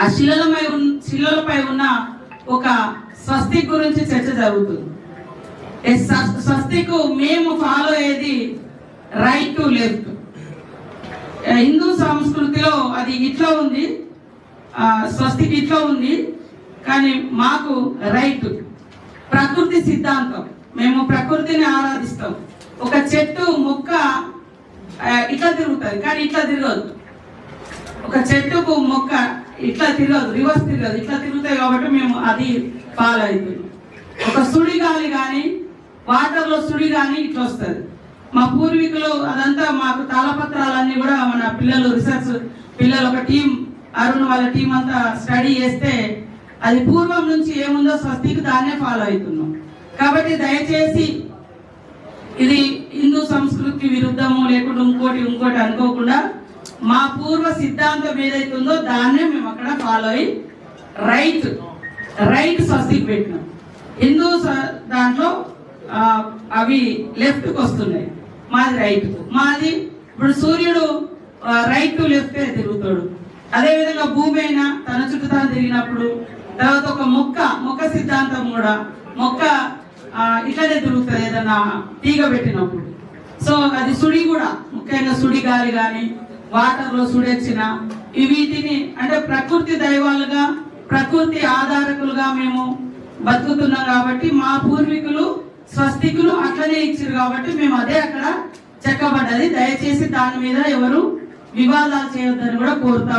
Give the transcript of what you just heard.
ఆ శిలలపై ఉన్న ఒక స్వస్తిక్ గురించి చర్చ జరుగుతుంది. స్వస్తిక్ మేము ఫాలో అయ్యేది రైట్ టు లెఫ్ట్. హిందూ సంస్కృతిలో అది ఇట్లా ఉంది, స్వస్తిక్ ఇట్లా ఉంది, కానీ మాకు రైట్. ప్రకృతి సిద్ధాంతం, మేము ప్రకృతిని ఆరాధిస్తాం. ఒక చెట్టు మొక్క ఇట్లా తిరుగుతుంది కానీ ఇట్లా తిరగదు. ఒక చెట్టుకు మొక్క ఇట్లా తిరగదు, రివర్స్ తిరగదు, ఇట్లా తిరుగుతాయి. కాబట్టి మేము అది ఫాలో అవుతుంది. ఒక సుడిగాలి కానీ వాటర్లో సుడి కానీ ఇట్లా వస్తుంది. మా పూర్వీకులు అదంతా మాకు తాళపత్రాలన్నీ కూడా మన పిల్లలు రీసెర్చ్ పిల్లలు ఒక టీం అరుణ్ వాళ్ళ టీం అంతా స్టడీ చేస్తే అది పూర్వం నుంచి ఏముందో స్వస్తికి దాన్నే ఫాలో అవుతున్నాం. కాబట్టి దయచేసి ఇది హిందూ సంస్కృతికి విరుద్ధము లేకుండా ఇంకోటి అనుకోకుండా మా పూర్వ సిద్ధాంతం ఏదైతుందో దాన్నే మేము అక్కడ ఫాలో అయ్యి రైట్ స్వస్తికి పెట్టినాం. హిందూ దాంట్లో అవి లెఫ్ట్కి వస్తున్నాయి, మాది రైట్. మాది ఇప్పుడు సూర్యుడు రైట్ టు లెఫ్ట్ తిరుగుతాడు. అదేవిధంగా భూమి అయినా తన చుట్టూ తాను తిరిగినప్పుడు, తర్వాత ఒక మొక్క సిద్ధాంతం కూడా మొక్క ఇట్లనే తిరుగుతుంది ఏదన్నా తీగ పెట్టినప్పుడు. సో అది సుడి కూడా, ముఖ్యంగా సుడి గాలి కానీ వాటర్లో సుడొచ్చిన వీటిని అంటే ప్రకృతి దైవాలుగా ప్రకృతి ఆధారకులుగా మేము బతుకుతున్నాం. కాబట్టి మా పూర్వీకులు స్వస్తికులు అట్లనే ఇచ్చారు కాబట్టి మేము అదే అక్కడ చెక్కబడ్డది. దయచేసి దాని మీద ఎవరు వివాదాలు చేయొద్దని కూడా కోరుతాం.